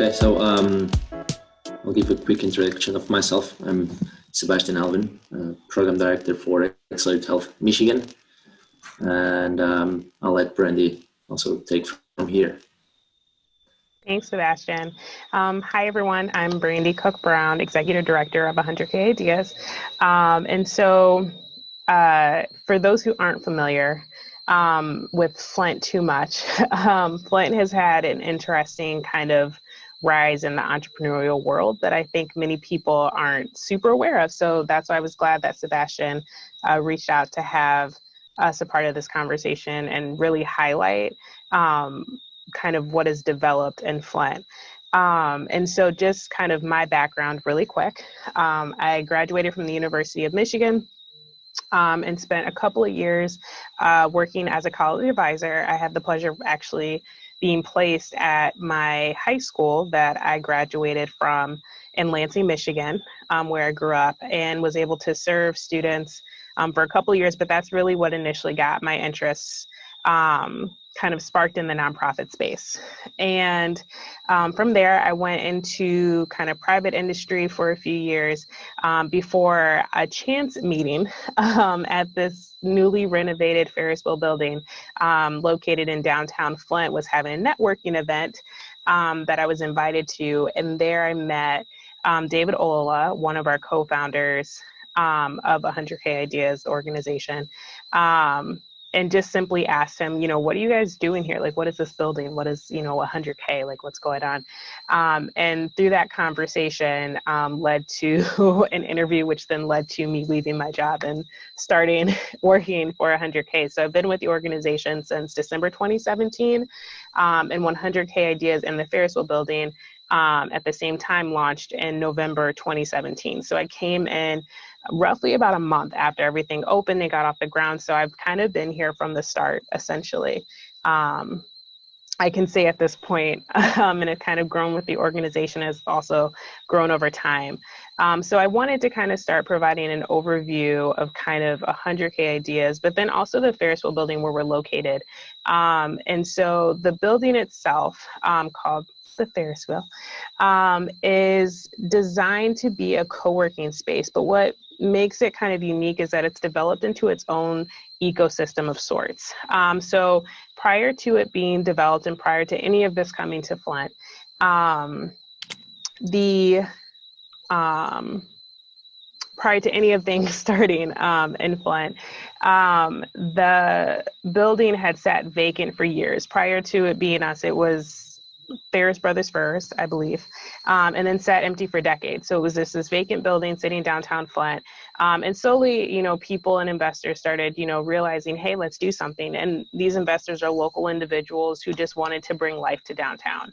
Okay, so I'll give a quick introduction of myself. I'm Sebastian Alvin, Program Director for Accelerated Health Michigan, and I'll let Brandy also take from here. Thanks, Sebastian. Hi, everyone. I'm Brandy Cook-Brown, Executive Director of 100K Ideas. For those who aren't familiar with Flint too much, Flint has had an interesting kind of rise in the entrepreneurial world that I think many people aren't super aware of. So that's why I was glad that Sebastian reached out to have us a part of this conversation and really highlight kind of what is developed in Flint. And so just kind of my background really quick. I graduated from the University of Michigan and spent a couple of years working as a college advisor. I had the pleasure of actually being placed at my high school that I graduated from in Lansing, Michigan, where I grew up, and was able to serve students for a couple of years. But that's really what initially got my interests kind of sparked in the nonprofit space. And from there, I went into kind of private industry for a few years before a chance meeting at this newly renovated Ferris Wheel building located in downtown Flint was having a networking event that I was invited to. And there I met David Ola, one of our co-founders of 100K Ideas organization. And just simply asked him, what are you guys doing here? Like, what is this building? What is, 100K? Like, what's going on? And through that conversation led to an interview, which then led to me leaving my job and starting working for 100K. So I've been with the organization since December 2017, and 100K Ideas in the Ferris Wheel building at the same time launched in November 2017. So I came in roughly about a month after everything opened and got off the ground. So I've kind of been here from the start, essentially. I can say at this point, and it's kind of grown with the organization, has also grown over time. So I wanted to kind of start providing an overview of kind of 100K Ideas, but then also the Ferris Wheel building where we're located. And so the building itself, called the Ferris Wheel, is designed to be a co-working space. But what makes it kind of unique is that it's developed into its own ecosystem of sorts. So prior to it being developed and prior to any of this coming to Flint, prior to any of things starting in Flint, the building had sat vacant for years. Prior to it being us, it was Ferris Brothers first, I believe, and then sat empty for decades. So it was this vacant building sitting downtown Flint. And slowly, people and investors started, realizing, hey, let's do something. And these investors are local individuals who just wanted to bring life to downtown.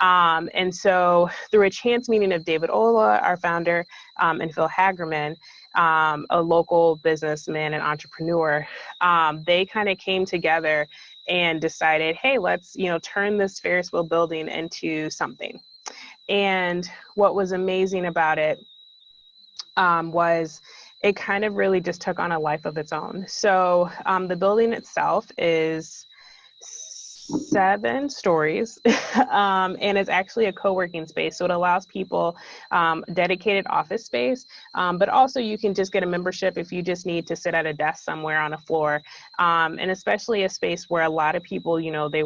And so through a chance meeting of David Ola, our founder, and Phil Hagerman, a local businessman and entrepreneur, they kind of came together and decided, hey, let's, turn this Ferris Wheel building into something. And what was amazing about it was it kind of really just took on a life of its own. So the building itself is 7 stories, and it's actually a co-working space. So it allows people dedicated office space, but also you can just get a membership if you just need to sit at a desk somewhere on a floor, and especially a space where a lot of people, they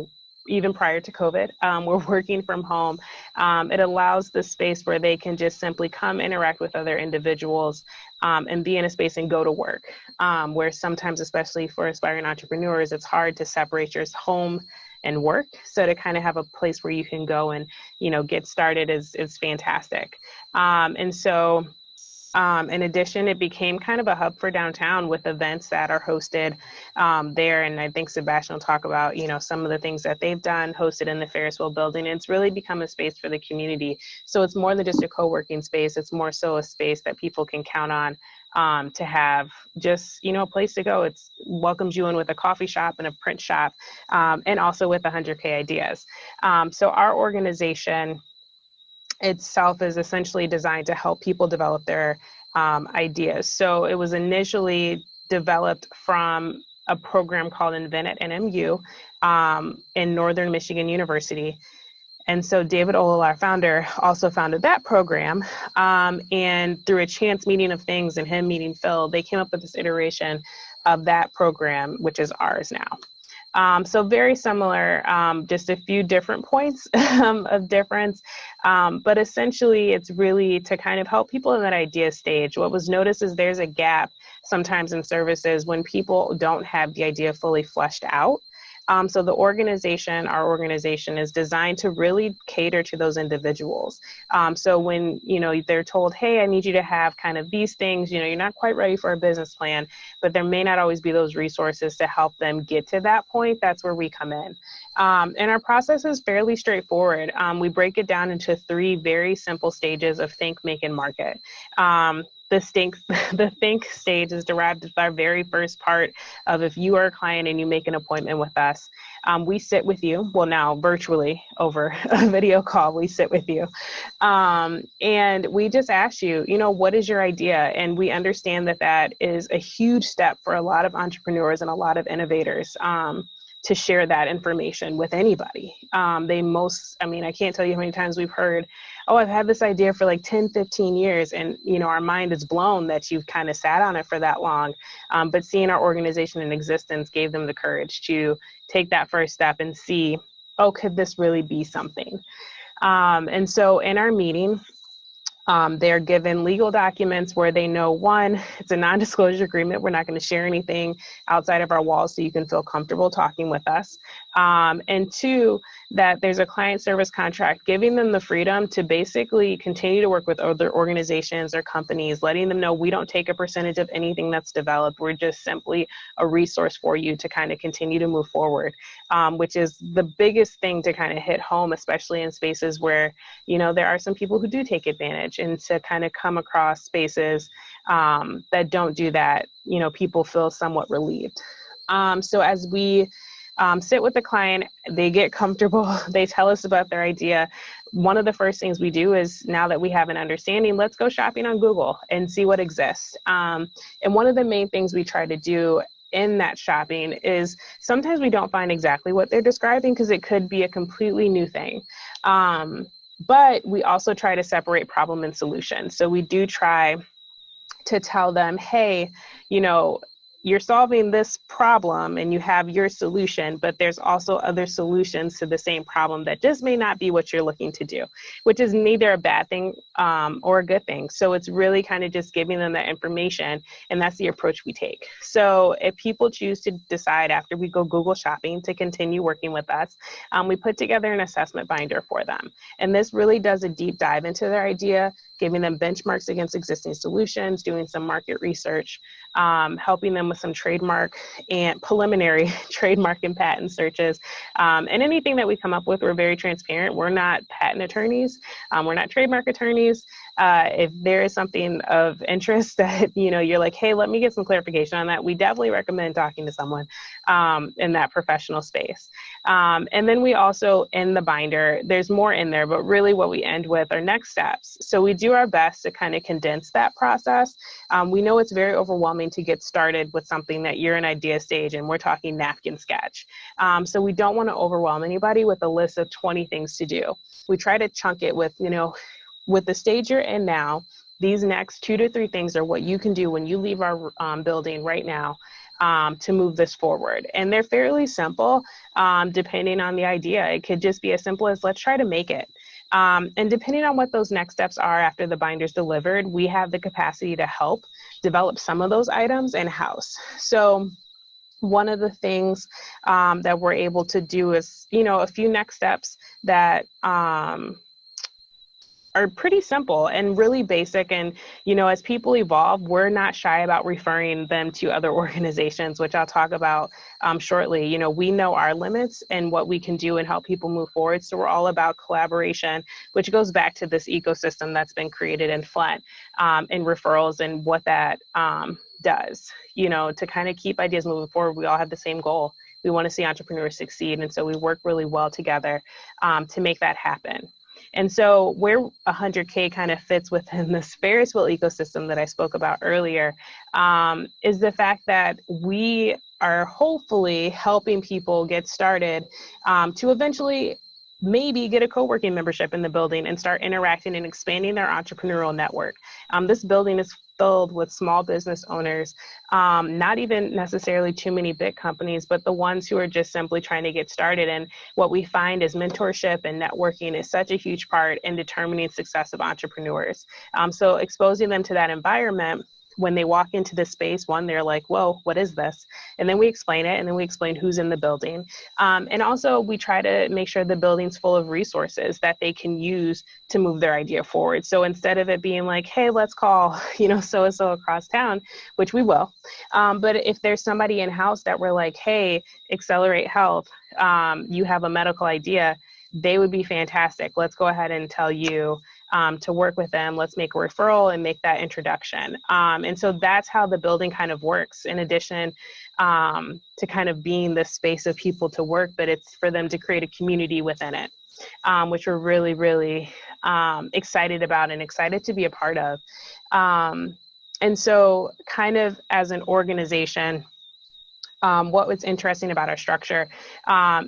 even prior to COVID, were working from home. It allows the space where they can just simply come interact with other individuals and be in a space and go to work, where sometimes, especially for aspiring entrepreneurs, it's hard to separate your home and work. So to kind of have a place where you can go and, get started is fantastic. And so in addition, it became kind of a hub for downtown with events that are hosted there. And I think Sebastian will talk about, some of the things that they've done hosted in the Ferris Wheel building. It's really become a space for the community. So it's more than just a co-working space. It's more so a space that people can count on to have just, a place to go. It welcomes you in with a coffee shop and a print shop, and also with 100K Ideas. So our organization itself is essentially designed to help people develop their ideas. So it was initially developed from a program called Invent at NMU in Northern Michigan University. And so David Ohl, our founder, also founded that program. And through a chance meeting of things and him meeting Phil, they came up with this iteration of that program, which is ours now. So very similar, just a few different points of difference. But essentially, it's really to kind of help people in that idea stage. What was noticed is there's a gap sometimes in services when people don't have the idea fully fleshed out. So the organization, our organization, is designed to really cater to those individuals. So when, they're told, hey, I need you to have kind of these things, you're not quite ready for a business plan, but there may not always be those resources to help them get to that point. That's where we come in. And our process is fairly straightforward. We break it down into 3 very simple stages of think, make, and market. The think stage is derived with our very first part of if you are a client and you make an appointment with us, we sit with you. Well, now virtually over a video call, we sit with you. And we just ask you, what is your idea? And we understand that that is a huge step for a lot of entrepreneurs and a lot of innovators. To share that information with anybody. I can't tell you how many times we've heard, oh, I've had this idea for like 10, 15 years. And, our mind is blown that you've kind of sat on it for that long. But seeing our organization in existence gave them the courage to take that first step and see, oh, could this really be something? And so in our meeting, they're given legal documents where they know, 1, it's a non-disclosure agreement. We're not going to share anything outside of our walls so you can feel comfortable talking with us. And 2, that there's a client service contract giving them the freedom to basically continue to work with other organizations or companies, letting them know we don't take a percentage of anything that's developed. We're just simply a resource for you to kind of continue to move forward, which is the biggest thing to kind of hit home, especially in spaces where, there are some people who do take advantage, and to kind of come across spaces that don't do that, people feel somewhat relieved. So as we sit with the client, they get comfortable, they tell us about their idea. One of the first things we do is, now that we have an understanding, let's go shopping on Google and see what exists. And one of the main things we try to do in that shopping is sometimes we don't find exactly what they're describing because it could be a completely new thing. But we also try to separate problem and solution. So we do try to tell them, hey, you're solving this problem and you have your solution, but there's also other solutions to the same problem that just may not be what you're looking to do, which is neither a bad thing or a good thing. So it's really kind of just giving them that information, and that's the approach we take. So if people choose to decide after we go Google shopping to continue working with us, we put together an assessment binder for them. And this really does a deep dive into their idea, giving them benchmarks against existing solutions, doing some market research, helping them with some trademark and preliminary trademark and patent searches. And anything that we come up with, we're very transparent. We're not patent attorneys. We're not trademark attorneys. If there is something of interest that, you're like, hey, let me get some clarification on that, we definitely recommend talking to someone in that professional space. And then we also, in the binder, there's more in there, but really what we end with are next steps. So we do our best to kind of condense that process. We know it's very overwhelming to get started with something that you're in idea stage, and we're talking napkin sketch. So we don't want to overwhelm anybody with a list of 20 things to do. We try to chunk it with, with the stage you're in now, these next 2 to 3 things are what you can do when you leave our building right now to move this forward. And they're fairly simple, depending on the idea. It could just be as simple as, let's try to make it. And depending on what those next steps are after the binder's delivered, we have the capacity to help develop some of those items in-house. So one of the things that we're able to do is, a few next steps that are pretty simple and really basic. And, as people evolve, we're not shy about referring them to other organizations, which I'll talk about shortly. We know our limits and what we can do and help people move forward. So we're all about collaboration, which goes back to this ecosystem that's been created in Flint, and referrals and what that does, to kind of keep ideas moving forward. We all have the same goal. We want to see entrepreneurs succeed. And so we work really well together to make that happen. And so where 100K kind of fits within this Ferris Wheel ecosystem that I spoke about earlier is the fact that we are hopefully helping people get started to eventually maybe get a co-working membership in the building and start interacting and expanding their entrepreneurial network. This building is filled with small business owners, not even necessarily too many big companies, but the ones who are just simply trying to get started. And what we find is mentorship and networking is such a huge part in determining success of entrepreneurs. So exposing them to that environment, when they walk into the space, one, they're like, whoa, what is this? And then we explain it, and then we explain who's in the building. And also we try to make sure the building's full of resources that they can use to move their idea forward. So instead of it being like, hey, let's call, so-and-so across town, which we will. But if there's somebody in-house that we're like, hey, Accelerate Health, you have a medical idea, they would be fantastic. Let's go ahead and tell you to work with them. Let's make a referral and make that introduction. And so that's how the building kind of works, in addition to kind of being the space of people to work, but it's for them to create a community within it, which we're really, really excited about and excited to be a part of. And so kind of as an organization, what was interesting about our structure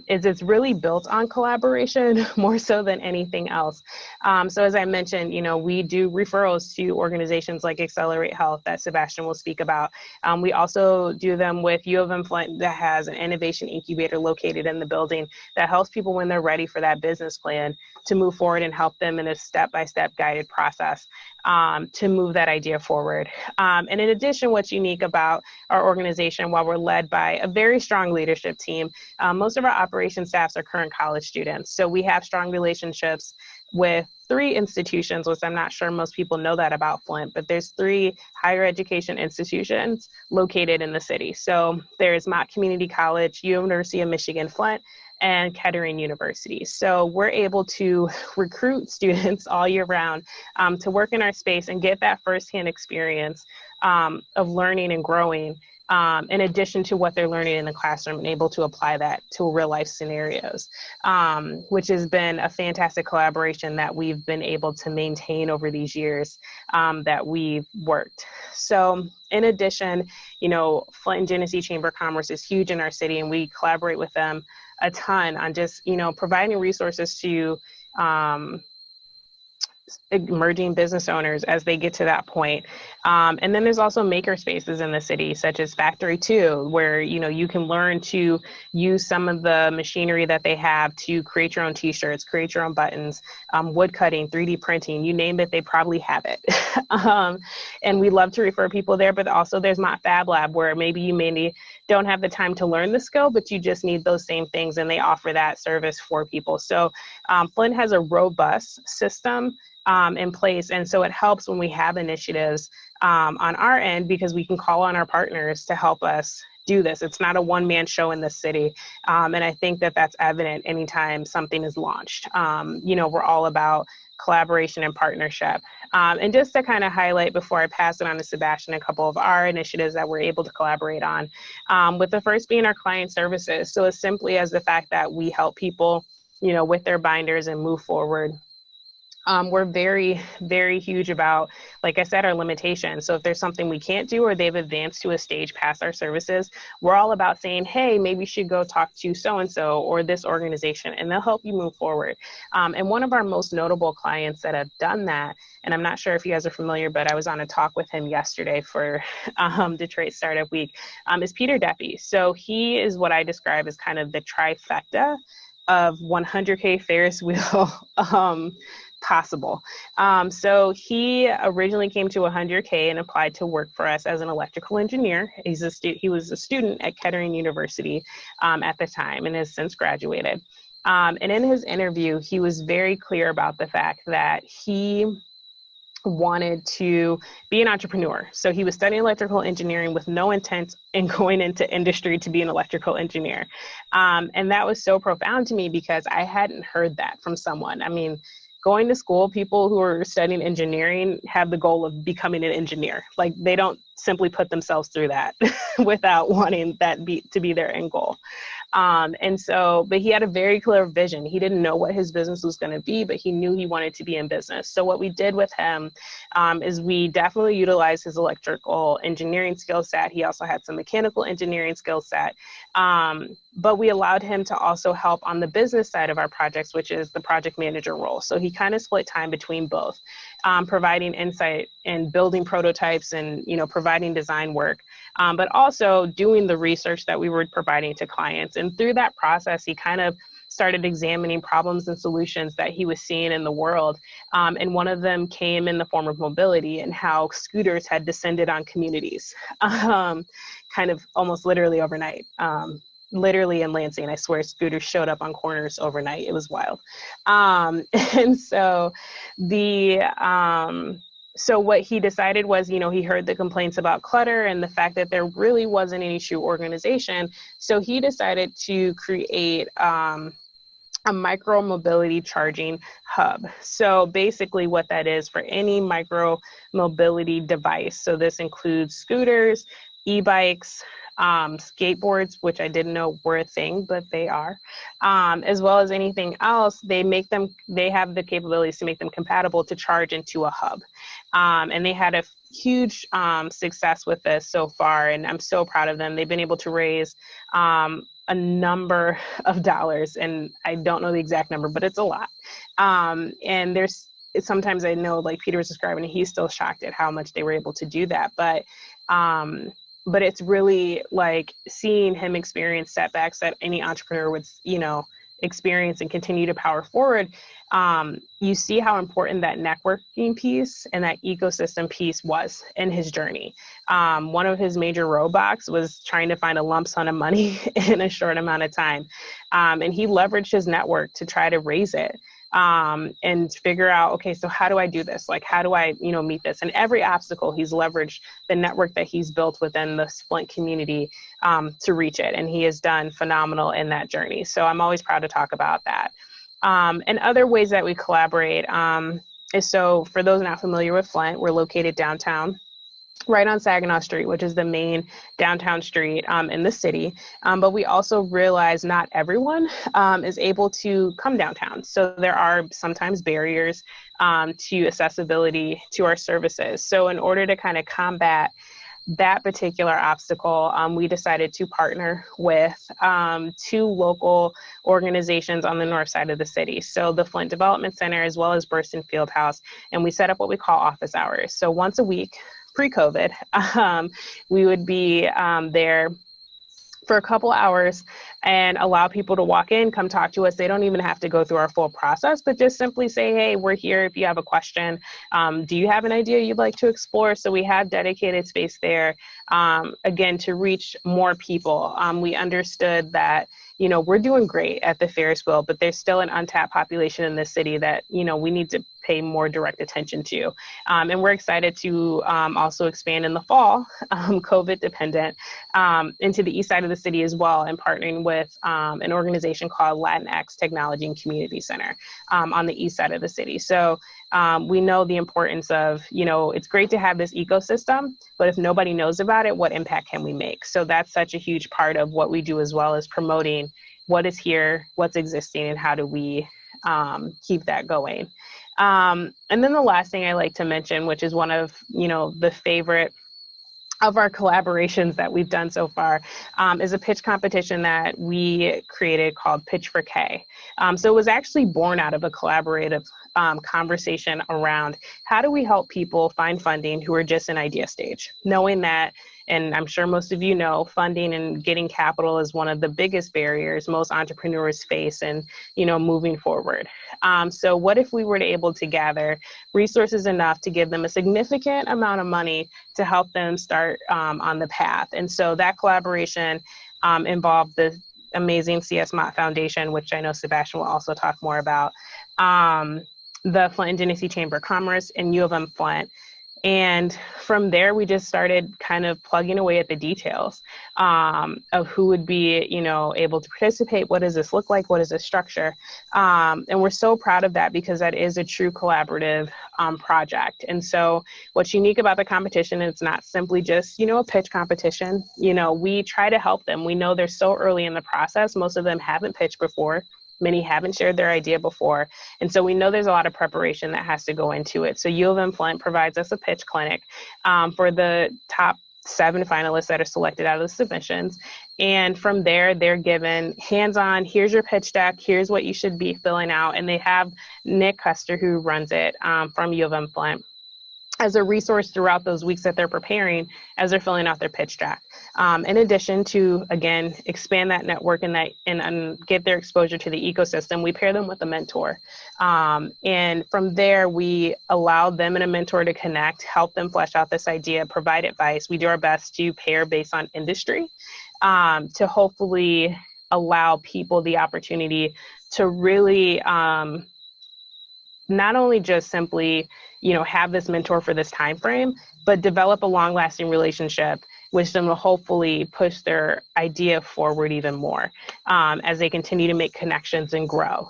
is it's really built on collaboration more so than anything else. So as I mentioned, we do referrals to organizations like Accelerate Health that Sebastian will speak about. We also do them with U of M Flint, that has an innovation incubator located in the building that helps people when they're ready for that business plan to move forward and help them in a step-by-step guided process to move that idea forward. And in addition, what's unique about our organization, while we're led by a very strong leadership team, most of our operations staffs are current college students. So we have strong relationships with 3 institutions, which I'm not sure most people know that about Flint, but there's 3 higher education institutions located in the city. So there's Mott Community College, University of Michigan Flint, and Kettering University. So we're able to recruit students all year round to work in our space and get that firsthand experience of learning and growing, in addition to what they're learning in the classroom, and able to apply that to real life scenarios, which has been a fantastic collaboration that we've been able to maintain over these years that we've worked. So in addition, Flint and Genesee Chamber of Commerce is huge in our city, and we collaborate with them a ton on just, providing resources to emerging business owners as they get to that point. And then there's also maker spaces in the city, such as Factory 2, where, you can learn to use some of the machinery that they have to create your own t-shirts, create your own buttons, wood cutting, 3D printing, you name it, they probably have it. And we love to refer people there, but also there's Mott Fab Lab, where maybe you don't have the time to learn the skill, but you just need those same things, and they offer that service for people. So Flint has a robust system in place. And so it helps when we have initiatives on our end, because we can call on our partners to help us do this. It's not a one-man show in the city. And I think that that's evident anytime something is launched. We're all about collaboration and partnership. And just to kind of highlight, before I pass it on to Sebastian, a couple of our initiatives that we're able to collaborate on, with the first being our client services. So as simply as the fact that we help people, with their binders and move forward. We're very, very huge about, like I said, our limitations. So if there's something we can't do, or they've advanced to a stage past our services, we're all about saying, hey, maybe you should go talk to so-and-so or this organization, and they'll help you move forward. And one of our most notable clients that have done that, and I'm not sure if you guys are familiar, but I was on a talk with him yesterday for Detroit Startup Week, is Peter Deppy. So he is what I describe as kind of the trifecta of 100K Ferris Wheel possible. So he originally came to 100K and applied to work for us as an electrical engineer. He was a student at Kettering University at the time, and has since graduated. And in his interview, he was very clear about the fact that he wanted to be an entrepreneur. So he was studying electrical engineering with no intent in going into industry to be an electrical engineer. And that was so profound to me, because I hadn't heard that from someone. I mean, going to school, people who are studying engineering have the goal of becoming an engineer. Like, they don't simply put themselves through that without wanting that to be their end goal. But he had a very clear vision. He didn't know what his business was going to be, but he knew he wanted to be in business. So what we did with him is we definitely utilized his electrical engineering skill set. He also had some mechanical engineering skill set. But we allowed him to also help on the business side of our projects, which is the project manager role. So he kind of split time between both, providing insight and building prototypes and, providing design work, but also doing the research that we were providing to clients. And through that process, he kind of started examining problems and solutions that he was seeing in the world. And one of them came in the form of mobility and how scooters had descended on communities, kind of almost literally overnight. Literally in Lansing, I swear scooters showed up on corners overnight. It was wild. And so so what he decided was, he heard the complaints about clutter and the fact that there really wasn't any true organization. So he decided to create a micro mobility charging hub. So basically what that is for any micro mobility device. So this includes scooters, e-bikes, skateboards, which I didn't know were a thing, but they are, as well as anything else. They have the capabilities to make them compatible to charge into a hub. And they had a huge success with this so far, and I'm so proud of them. They've been able to raise a number of dollars, and I don't know the exact number, but it's a lot. And sometimes I know, like Peter was describing, he's still shocked at how much they were able to do that. But it's really like seeing him experience setbacks that any entrepreneur would, experience and continue to power forward. You see how important that networking piece and that ecosystem piece was in his journey. One of his major roadblocks was trying to find a lump sum of money in a short amount of time. And he leveraged his network to try to raise it. And figure out, okay, so how do I do this? Like, how do I, meet this? And every obstacle, he's leveraged the network that he's built within the Flint community to reach it. And he has done phenomenal in that journey. So I'm always proud to talk about that. And other ways that we collaborate is, so for those not familiar with Flint, we're located downtown, right on Saginaw Street, which is the main downtown street in the city. But we also realize not everyone is able to come downtown. So there are sometimes barriers to accessibility to our services. So in order to kind of combat that particular obstacle, we decided to partner with two local organizations on the north side of the city. So the Flint Development Center, as well as Burston Fieldhouse. And we set up what we call office hours. So once a week, pre-COVID, we would be there for a couple hours and allow people to walk in, come talk to us. They don't even have to go through our full process, but just simply say, hey, we're here if you have a question. Do you have an idea you'd like to explore? So we have dedicated space there, again, to reach more people. We understood that, we're doing great at the Ferris Wheel, but there's still an untapped population in this city that, we need to pay more direct attention to. And we're excited to also expand in the fall, COVID dependent, into the east side of the city as well, and partnering with an organization called Latinx Technology and Community Center on the east side of the city. So we know the importance of, it's great to have this ecosystem, but if nobody knows about it, what impact can we make? So that's such a huge part of what we do, as well as promoting what is here, what's existing, and how do we keep that going. And then the last thing I like to mention, which is one of, the favorite of our collaborations that we've done so far, is a pitch competition that we created called Pitch for K. So it was actually born out of a collaborative conversation around how do we help people find funding who are just in idea stage, knowing that, and I'm sure most of you know, funding and getting capital is one of the biggest barriers most entrepreneurs face in, moving forward. So what if we were able to gather resources enough to give them a significant amount of money to help them start on the path? And so that collaboration involved the amazing CS Mott Foundation, which I know Sebastian will also talk more about, the Flint and Genesee Chamber of Commerce, and U of M Flint, And from there, we just started kind of plugging away at the details of who would be, able to participate. What does this look like? What is the structure? And we're so proud of that because that is a true collaborative project. And so what's unique about the competition, it's not simply just, a pitch competition. We try to help them. We know they're so early in the process. Most of them haven't pitched before. Many haven't shared their idea before. And so we know there's a lot of preparation that has to go into it. So U of M Flint provides us a pitch clinic for the top 7 finalists that are selected out of the submissions. And from there, they're given hands-on, here's your pitch deck, here's what you should be filling out. And they have Nick Custer, who runs it from U of M Flint, as a resource throughout those weeks that they're preparing as they're filling out their pitch deck. In addition to, again, expand that network and get their exposure to the ecosystem, we pair them with a mentor. And from there, we allow them and a mentor to connect, help them flesh out this idea, provide advice. We do our best to pair based on industry to hopefully allow people the opportunity to really not only just simply have this mentor for this time frame, but develop a long-lasting relationship, which then will hopefully push their idea forward even more as they continue to make connections and grow.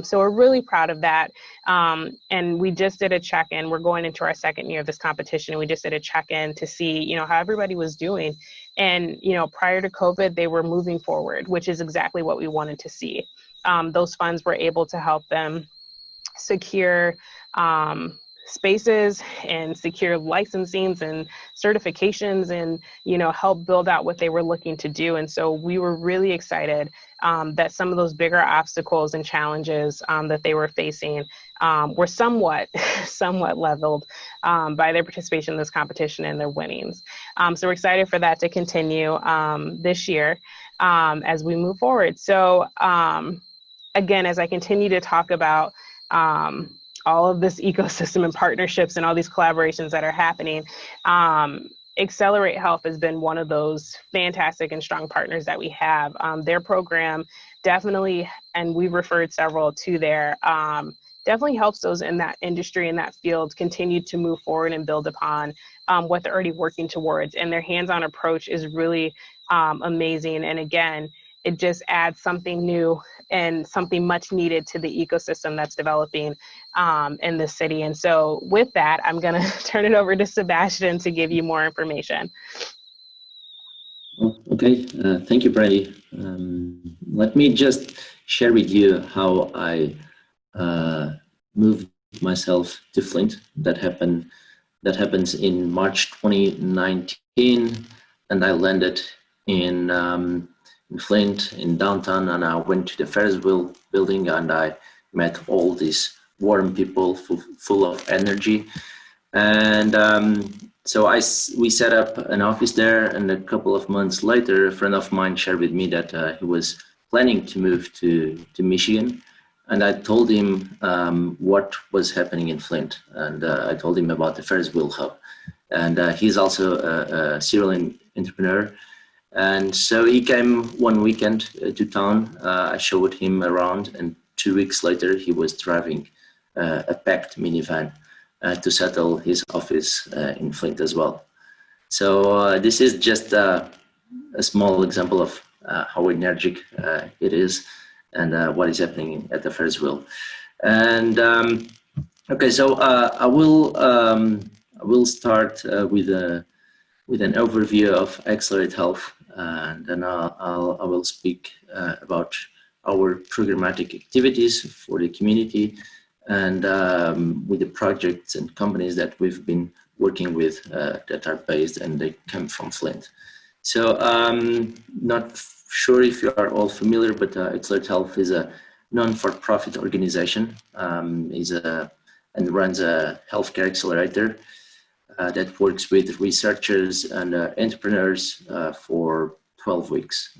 So we're really proud of that. And we just did a check-in. We're going into our second year of this competition. We just did a check-in to see, how everybody was doing. And, prior to COVID, they were moving forward, which is exactly what we wanted to see. Those funds were able to help them secure spaces and secure licensings and certifications and, help build out what they were looking to do. And so we were really excited that some of those bigger obstacles and challenges that they were facing were somewhat leveled by their participation in this competition and their winnings. So we're excited for that to continue this year as we move forward. So again, as I continue to talk about all of this ecosystem and partnerships and all these collaborations that are happening, Accelerate Health has been one of those fantastic and strong partners that we have. Their program definitely, and we've referred several to there, definitely helps those in that industry, in that field, continue to move forward and build upon what they're already working towards. And their hands-on approach is really amazing. And again, it just adds something new and something much needed to the ecosystem that's developing in the city. And so with that, I'm going to turn it over to Sebastian to give you more information. Okay, thank you, Brandy. Let me just share with you how I moved myself to Flint. That happens in March 2019, and I landed in Flint in downtown, and I went to the Ferris Wheel building, and I met all these warm people full of energy. And so we set up an office there, and a couple of months later, a friend of mine shared with me that he was planning to move to Michigan. And I told him what was happening in Flint, and I told him about the Ferris Wheel Hub. And he's also a serial entrepreneur. And so he came one weekend to town. I showed him around, and 2 weeks later, he was driving a packed minivan to settle his office in Flint as well. So this is just a small example of how energetic it is and what is happening at the Ferris Wheel. And okay, so I will start with an overview of Accelerate Health, and then I will speak about our programmatic activities for the community and with the projects and companies that we've been working with that are based and they come from Flint. So not sure if you are all familiar, but Accelerate Health is a non-for-profit organization and runs a healthcare accelerator that works with researchers and entrepreneurs for 12 weeks.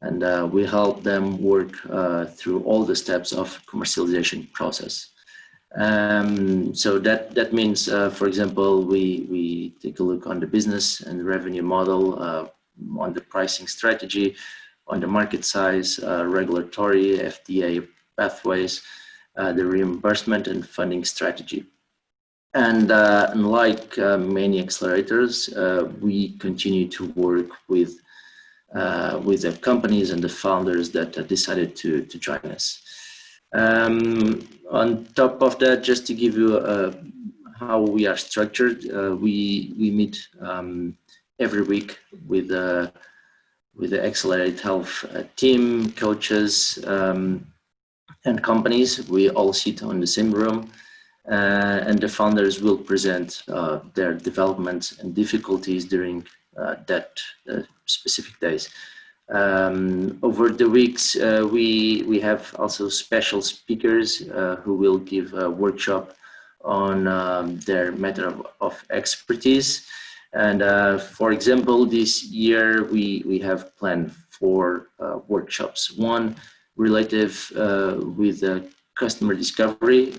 And we help them work through all the steps of commercialization process. So that means, for example, we take a look on the business and revenue model, on the pricing strategy, on the market size, regulatory, FDA pathways, the reimbursement and funding strategy. And unlike many accelerators, we continue to work with the companies and the founders that decided to join us. On top of that, just to give you how we are structured, we meet every week with the Accelerate Health team, coaches, and companies. We all sit on the same room, and the founders will present their developments and difficulties during that specific days. Over the weeks, we have also special speakers who will give a workshop on their matter of expertise. And for example, this year we have planned 4 workshops. One related with customer discovery,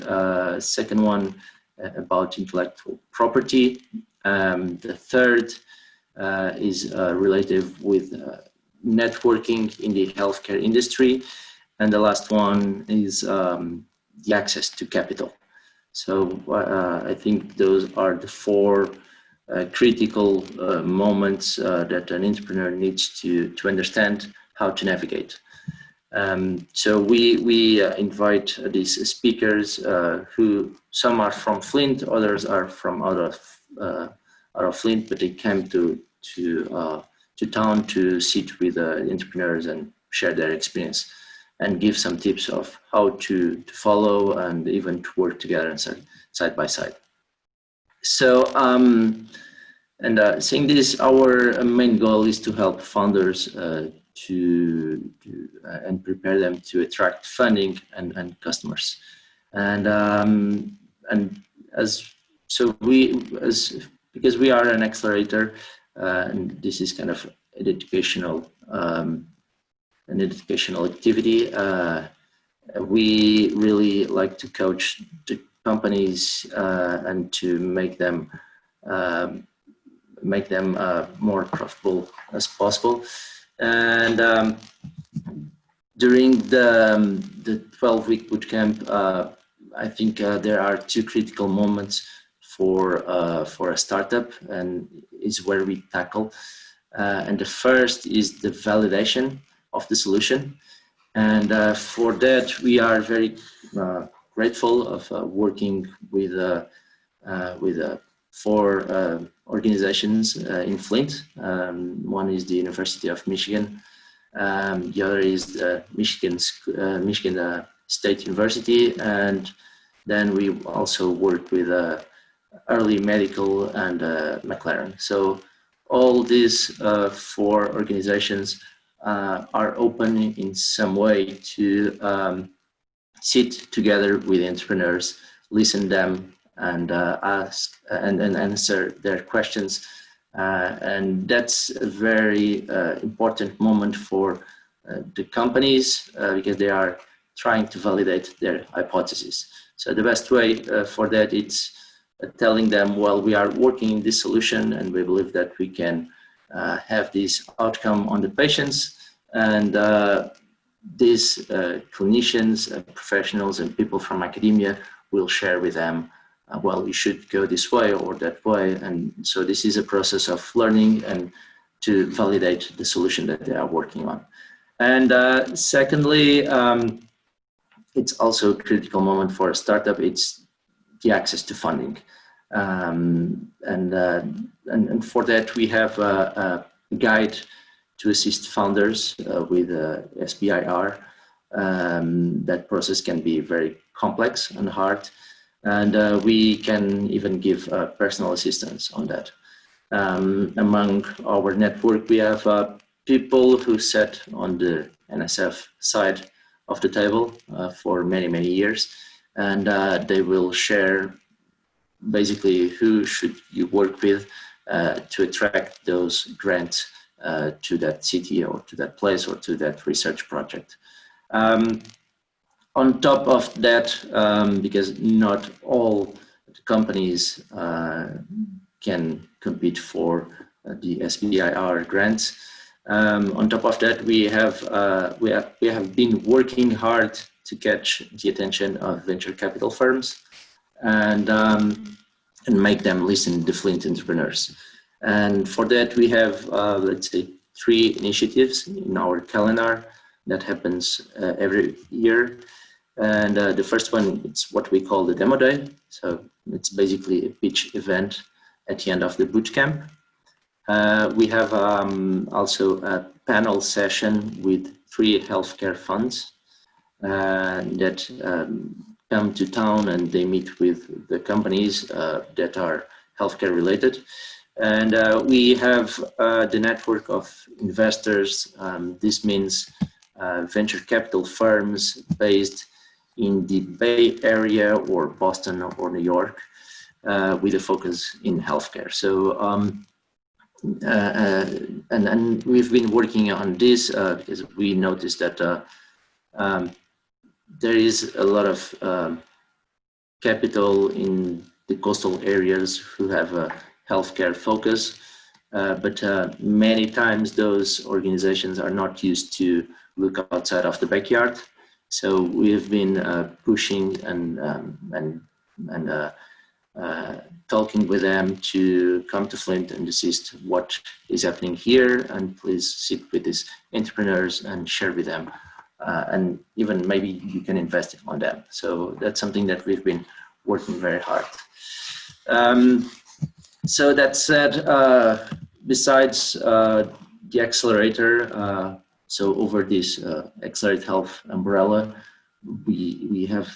second one about intellectual property. The third is related with networking in the healthcare industry. And the last one is the access to capital. So I think those are the 4 critical moments that an entrepreneur needs to understand how to navigate. So we invite these speakers who some are from Flint, others are from out of Flint, but they came to town to sit with entrepreneurs and share their experience and give some tips of how to follow and even to work together and side by side. So saying this, our main goal is to help founders and prepare them to attract funding and customers. And because we are an accelerator, and this is kind of an educational activity, we really like to coach the companies and to make them more profitable as possible. And during the 12-week bootcamp, I think there are 2 critical moments for a startup, and is where we tackle. And the first is the validation of the solution. And for that, we are very grateful of working with 4 organizations in Flint. One is the University of Michigan. The other is the Michigan State University. And then we also work with Early Medical and McLaren. So all these 4 organizations are open in some way to sit together with entrepreneurs, listen to them, and ask and answer their questions. And that's a very important moment for the companies because they are trying to validate their hypothesis. So the best way for that is telling them, well, we are working in this solution and we believe that we can have this outcome on the patients. And these clinicians, professionals, and people from academia will share with them, well, you should go this way or that way. And so this is a process of learning and to validate the solution that they are working on. And secondly, it's also a critical moment for a startup. It's the access to funding. And for that, we have a guide to assist founders with SBIR. That process can be very complex and hard. And we can even give personal assistance on that. Among our network, we have people who sat on the NSF side of the table for many, many years. And they will share basically who should you work with to attract those grants to that city or to that place or to that research project. On top of that, because not all companies can compete for the SBIR grants, on top of that, we have been working hard to catch the attention of venture capital firms, and and make them listen to Flint entrepreneurs. And for that, we have, let's say, 3 initiatives in our calendar that happens every year. And the first one, it's what we call the demo day. So it's basically a pitch event at the end of the boot camp. We have also a panel session with 3 healthcare funds that come to town, and they meet with the companies that are healthcare related. And we have the network of investors. This means venture capital firms based in the Bay Area or Boston or New York with a focus in healthcare. So, and we've been working on this because we noticed that there is a lot of capital in the coastal areas who have a healthcare focus, but many times those organizations are not used to look outside of the backyard. So we've been pushing and talking with them to come to Flint and assist what is happening here, and please sit with these entrepreneurs and share with them, and even maybe you can invest on them. So that's something that we've been working very hard. So that said, besides the accelerator, so over this Accelerate Health umbrella, we have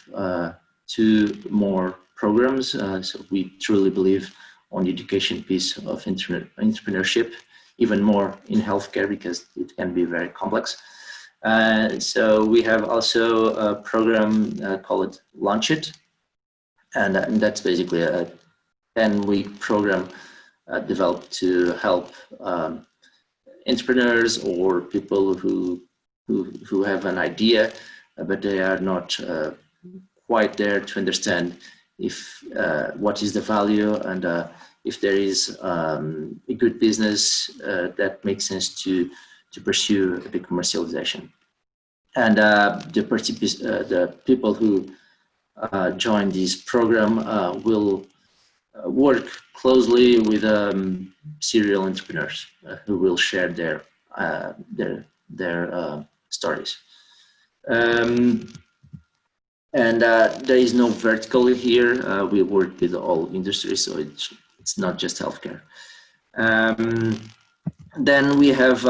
2 more programs. So we truly believe on the education piece of entrepreneurship, even more in healthcare because it can be very complex. So we have also a program called Launch It, and that's basically a 10-week program developed to help entrepreneurs or people who have an idea, but they are not quite there to understand if what is the value and if there is a good business that makes sense to pursue the commercialization. And the people who join this program will work closely with serial entrepreneurs who will share their stories. And there is no vertical here. We work with all industries, so it's not just healthcare. Then we have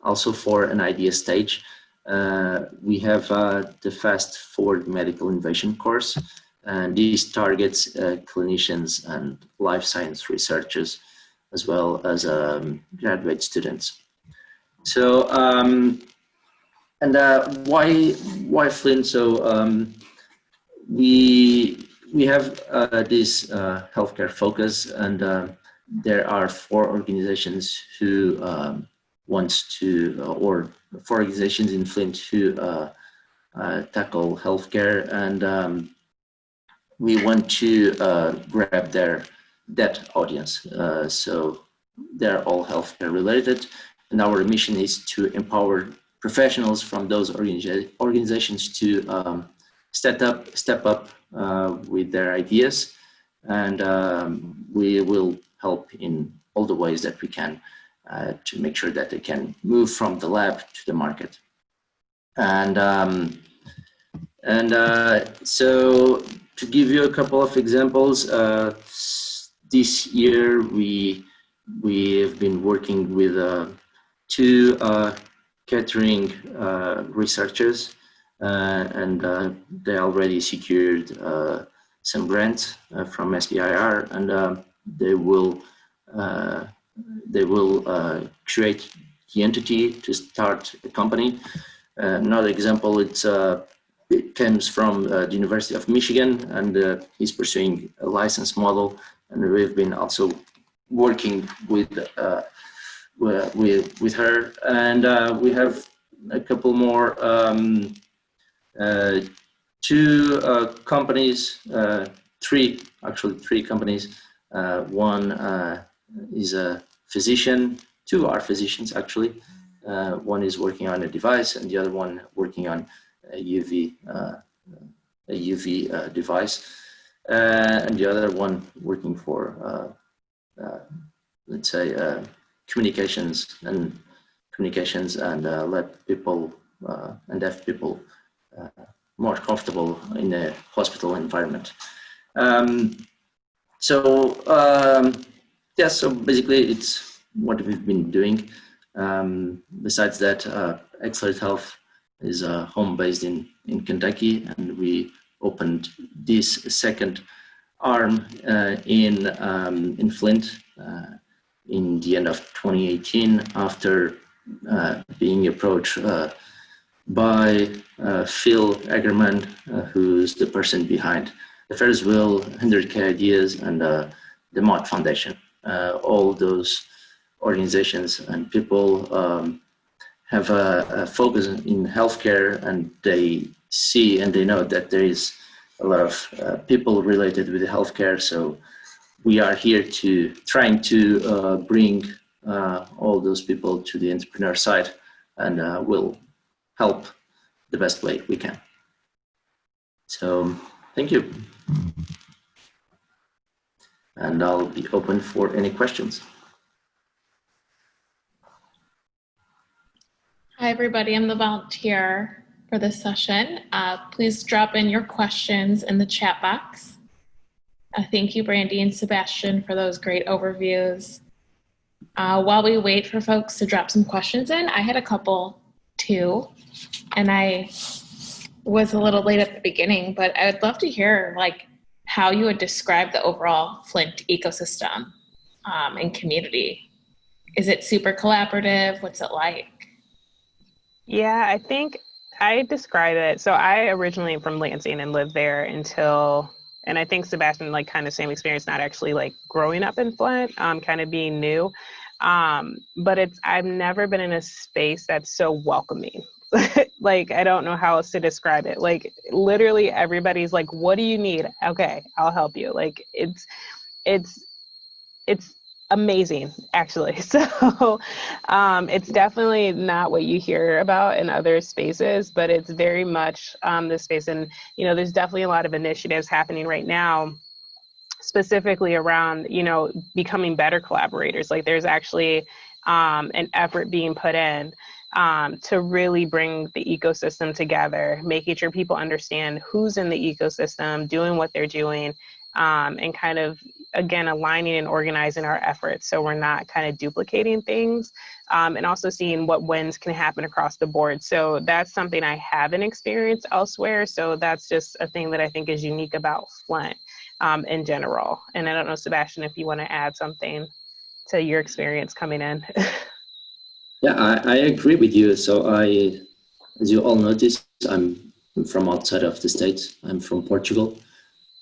also for an idea stage, we have the Fast Forward Medical Innovation course, and this targets clinicians and life science researchers as well as graduate students. So, and why Flint? So we have this healthcare focus, and there are 4 organizations who wants to, or 4 organizations in Flint who tackle healthcare, and we want to grab that audience. So they're all healthcare related, and our mission is to empower professionals from those organizations to step up with their ideas, and we will help in all the ways that we can to make sure that they can move from the lab to the market. And so to give you a couple of examples, this year we have been working with 2 catering researchers, and they already secured some grants from SDIR, and they will create the entity to start a company. Another example, it comes from the University of Michigan, and he's pursuing a license model, and we've been also working with her, and we have a couple more 2 companies, 3 companies. One is a physician, 2 are physicians actually. One is working on a device, and the other one working on a UV device. and the other one working for, let's say, communications and let people and deaf people more comfortable in a hospital environment. Yeah, so basically it's what we've been doing. Besides that, Accelerate Health is home based in Kentucky, and we opened this second arm in Flint in the end of 2018 after being approached by Phil Eggerman, who's the person behind the Ferris Wheel, 100K Ideas, and the Mott Foundation. All those organizations and people have a focus in healthcare, and they see and they know that there is a lot of people related with healthcare. So we are here trying to bring all those people to the entrepreneur side, and we'll help the best way we can. So thank you. And I'll be open for any questions. Hi, everybody. I'm the volunteer for this session. Please drop in your questions in the chat box. Thank you, Brandy and Sebastian, for those great overviews. While we wait for folks to drop some questions in, I had a couple too, and I was a little late at the beginning, but I would love to hear how you would describe the overall Flint ecosystem and community. Is it super collaborative? What's it like? Yeah, I think I describe it. So I originally am from Lansing and lived there until, and I think Sebastian, kind of same experience, not actually growing up in Flint, kind of being new. But I've never been in a space that's so welcoming. I don't know how else to describe it. Literally everybody's like, what do you need? Okay, I'll help you. It's amazing, actually. So it's definitely not what you hear about in other spaces, but it's very much this space. And, there's definitely a lot of initiatives happening right now, specifically around, becoming better collaborators. There's actually an effort being put in to really bring the ecosystem together, making sure people understand who's in the ecosystem, doing what they're doing, and kind of, again, aligning and organizing our efforts so we're not kind of duplicating things, and also seeing what wins can happen across the board. So that's something I haven't experienced elsewhere. So that's just a thing that I think is unique about Flint in general. And I don't know, Sebastian, if you want to add something to your experience coming in. Yeah, I agree with you. So as you all noticed, I'm from outside of the States. I'm from Portugal.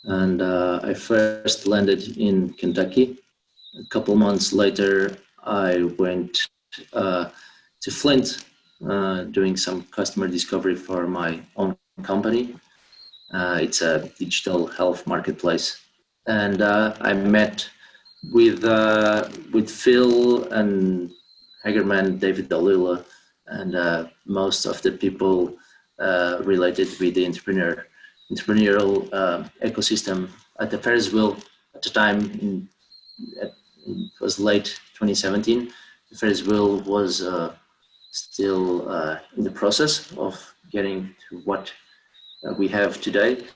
And I first landed in Kentucky. A couple months later, I went to Flint, doing some customer discovery for my own company. It's a digital health marketplace. And I met with Phil and Hagerman, David Dalula, and most of the people related with the entrepreneurial ecosystem at the Ferris Wheel. At the time, it was late 2017. The Ferris Wheel was still in the process of getting to what we have today.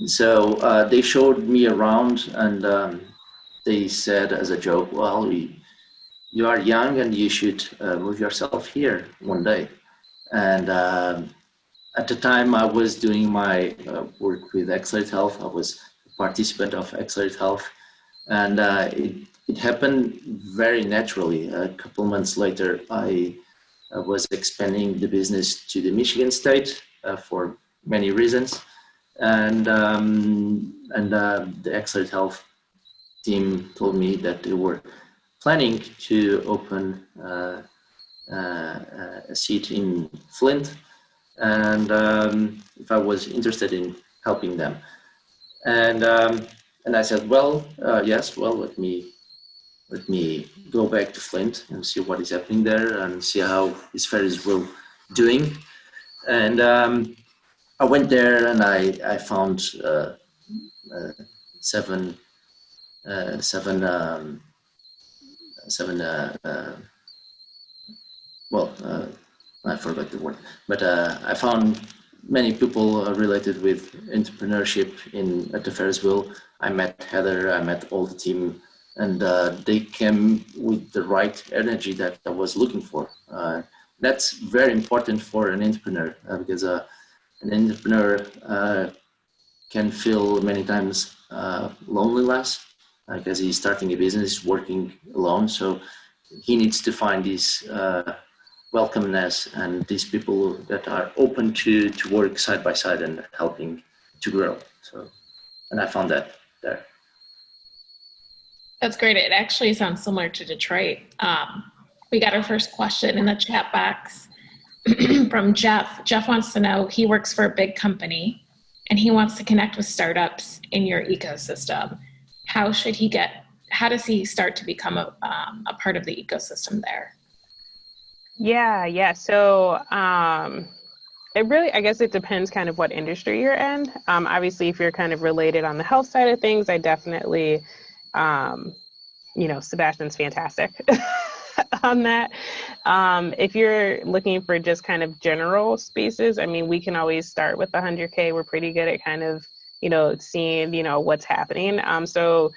So they showed me around, and they said as a joke, well, you are young and you should move yourself here one day. And at the time I was doing my work with Accelerate Health. I was a participant of Accelerate Health, and it happened very naturally. A couple months later, I was expanding the business to the Michigan state for many reasons. And the Accelerate Health team told me that they were planning to open a seat in Flint, and if I was interested in helping them. And I said, well, yes, well, let me go back to Flint and see what is happening there and see how is Ferris Wheel doing. And I went there and I found seven I forgot the word, but I found many people related with entrepreneurship at the Ferris Wheel. I met Heather, I met all the team, and they came with the right energy that I was looking for. That's very important for an entrepreneur because an entrepreneur can feel many times loneliness because he's starting a business, working alone. So he needs to find this welcomeness and these people that are open to work side by side and helping to grow. So, and I found that there. That's great. It actually sounds similar to Detroit. We got our first question in the chat box from Jeff. Jeff wants to know, he works for a big company and he wants to connect with startups in your ecosystem. How does he start to become a part of the ecosystem there? Yeah. So it really, I guess it depends kind of what industry you're in. Obviously, if you're kind of related on the health side of things, I definitely, Sebastian's fantastic on that. If you're looking for just kind of general spaces, I mean, we can always start with the 100K. We're pretty good at kind of, seeing, what's happening. So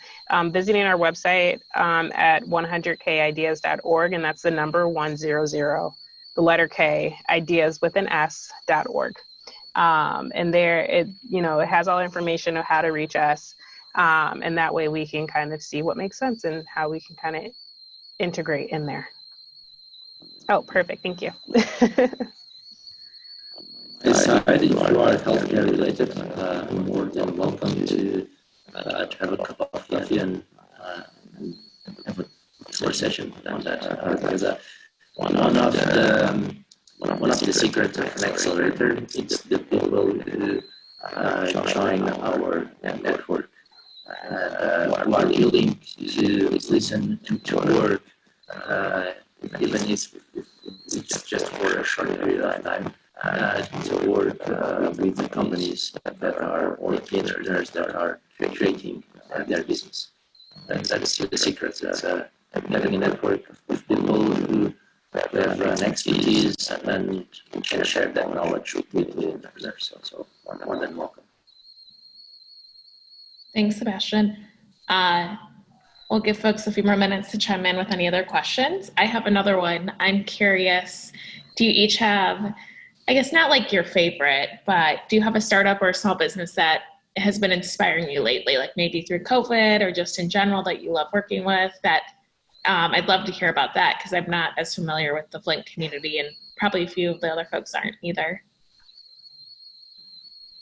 visiting our website at 100kideas.org, and that's the number 100, the letter K, ideas with an S.org. And there it has all information of how to reach us. And that way we can kind of see what makes sense and how we can kind of integrate in there. Oh, perfect. Thank you. If you are healthcare related, you're more than welcome to have a cup of coffee and have a short session on that. Because one of the secrets of an accelerator is the people who join our network who are willing to listen, to work, even if it's just for a short period of time. To work with the companies that are, or entrepreneurs that are creating their business. And that's the secret. It's having a network with people who have an expertise and can share that knowledge with the entrepreneurs. So more than welcome. Thanks, Sebastian. We'll give folks a few more minutes to chime in with any other questions. I have another one. I'm curious, do you each have, I guess not like your favorite, but do you have a startup or a small business that has been inspiring you lately, like maybe through COVID or just in general that you love working with? That I'd love to hear about that because I'm not as familiar with the Flint community and probably a few of the other folks aren't either.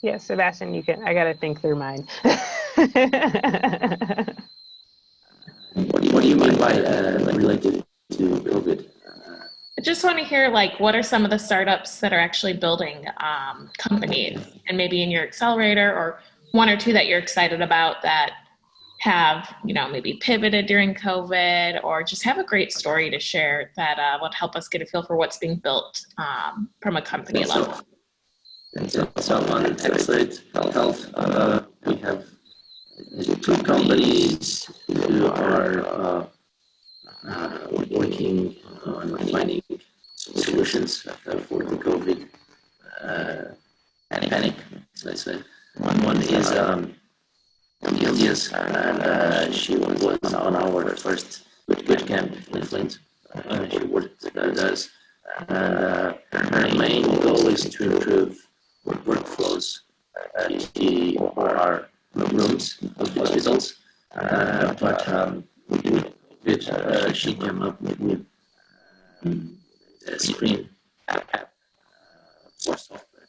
Yeah, Sebastian, I got to think through mine. What do you mean by related to COVID? I just want to hear, like, what are some of the startups that are actually building companies, and maybe in your accelerator, or one or two that you're excited about that have, maybe pivoted during COVID, or just have a great story to share that would help us get a feel for what's being built from a company level. So on Accelerate Health, we have two companies who are working on finding solutions for the COVID panic. Let's say one is Elias, and she was on our first boot camp in Flint. She worked with us, and her main goal is to improve workflows for our rooms of hospitals. But she came up with a screen app for software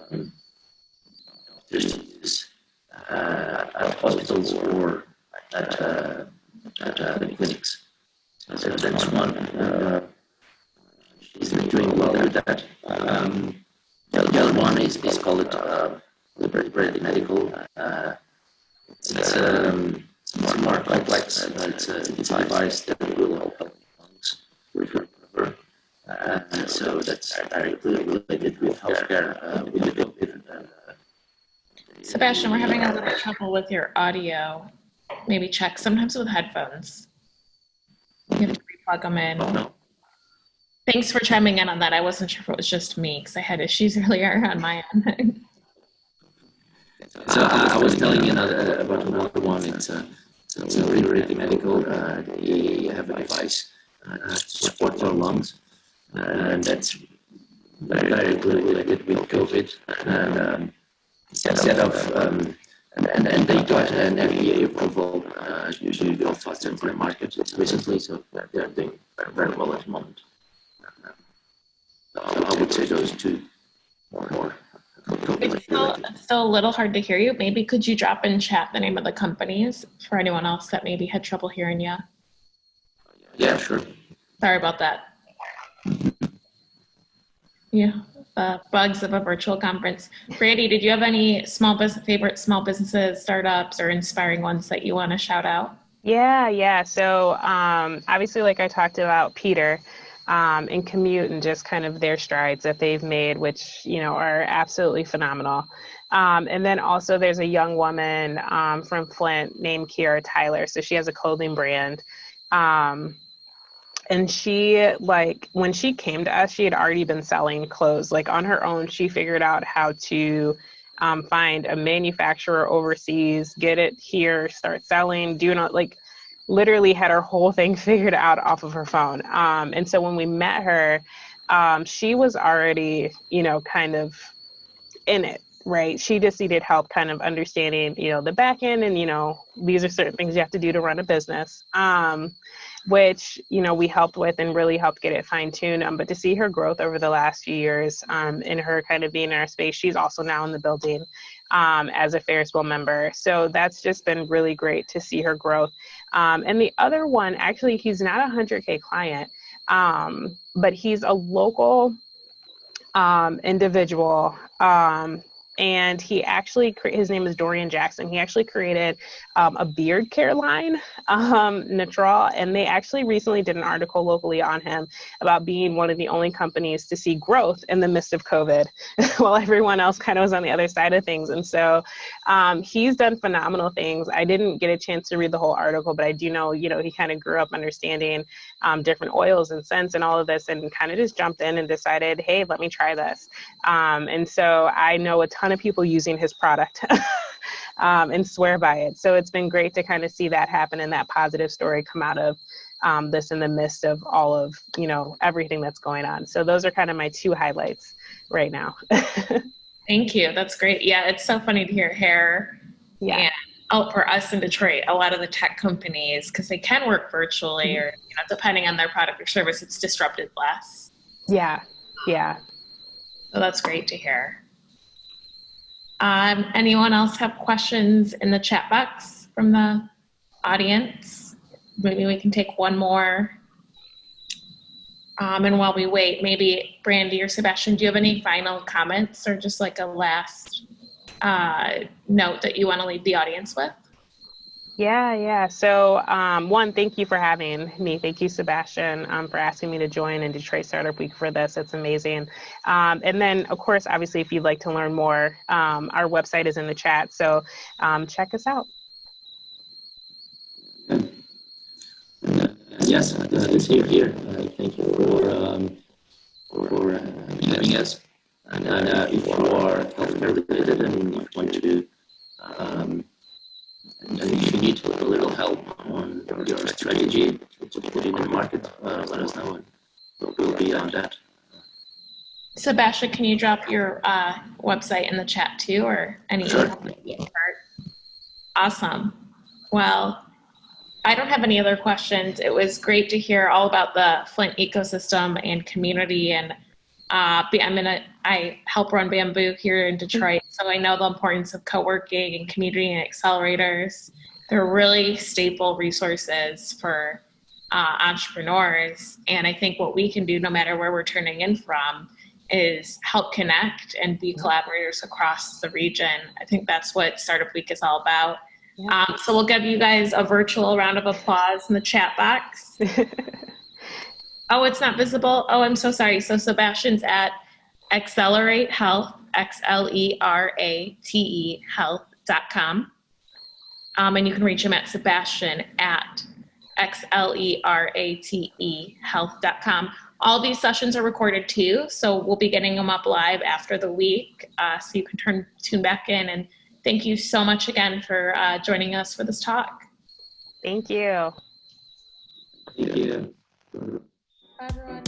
for doctors to use at hospitals or at clinics. So that's one. She's doing well with that. The other one is called Liberty Medical. It's more complex. It's a device that will help lungs recover. So that's directly related with healthcare, with the COVID. Sebastian, we're having a little trouble with your audio. Maybe check. Sometimes with headphones, you have to replug them in. Oh, no. Thanks for chiming in on that. I wasn't sure if it was just me because I had issues earlier on my end. So I was telling you about another one. It's really medical. They have a device to support your lungs, and that's directly related with COVID. And instead of and they got an FDA approval to go faster into the market recently, so they're doing very well at the moment. So I would say those two more. It's still a little hard to hear you. Maybe could you drop in chat the name of the companies for anyone else that maybe had trouble hearing you? Yeah, sure. Sorry about that. Yeah, the bugs of a virtual conference. Brandy, did you have any favorite small businesses, startups, or inspiring ones that you want to shout out? Yeah. So obviously, like I talked about, Peter and Commute and just kind of their strides that they've made, which, are absolutely phenomenal. And then also there's a young woman from Flint named Kierra Tyler. So she has a clothing brand. And she, when she came to us, she had already been selling clothes. On her own, she figured out how to find a manufacturer overseas, get it here, start selling, literally had her whole thing figured out off of her phone. And so when we met her, she was already, kind of in it, right? She just needed help kind of understanding, the back end and, these are certain things you have to do to run a business, which, we helped with and really helped get it fine-tuned. But to see her growth over the last few years and her kind of being in our space, she's also now in the building as a Ferris Wheel member. So that's just been really great to see her growth. And the other one, actually, he's not a 100K client, but he's a local individual. And he actually, his name is Dorian Jackson. He actually created a beard care line, Natural, and they actually recently did an article locally on him about being one of the only companies to see growth in the midst of COVID, while everyone else kind of was on the other side of things. And so he's done phenomenal things. I didn't get a chance to read the whole article, but I do know, he kind of grew up understanding different oils and scents and all of this, and kind of just jumped in and decided, hey, let me try this. And so I know a ton of people using his product and swear by it. So it's been great to kind of see that happen and that positive story come out of this in the midst of all of, everything that's going on. So those are kind of my two highlights right now. Thank you. That's great. Yeah, it's so funny to hear hair. Yeah. And for us in Detroit, a lot of the tech companies, because they can work virtually or, depending on their product or service, it's disrupted less. Yeah. So that's great to hear. Anyone else have questions in the chat box from the audience? Maybe we can take one more. And while we wait, maybe Brandy or Sebastian, do you have any final comments or just like a last note that you want to leave the audience with? Yeah. So one, thank you for having me. Thank you, Sebastian, for asking me to join in Detroit Startup Week for this. It's amazing. And then, of course, obviously, if you'd like to learn more, our website is in the chat. So check us out. Yes, it's here. Thank you for having us. And if you are healthcare related and you want to and if you need a little help on your strategy to put it in the market, let us know and we'll be on that. Sebastian, can you drop your website in the chat too, or any? Sure. Awesome. Well, I don't have any other questions. It was great to hear all about the Flint ecosystem and community, and I help run Bamboo here in Detroit, so I know the importance of co-working and community and accelerators. They're really staple resources for entrepreneurs, and I think what we can do, no matter where we're turning in from, is help connect and be collaborators across the region. I think that's what Startup Week is all about. So we'll give you guys a virtual round of applause in the chat box. Oh, it's not visible? Oh, I'm so sorry. So Sebastian's at Accelerate Health, XLERATE health.com. And you can reach him at Sebastian at XLERATE health.com. All these sessions are recorded too, so we'll be getting them up live after the week, so you can tune back in. And thank you so much again for joining us for this talk. Thank you. Thank you. Bye, everyone.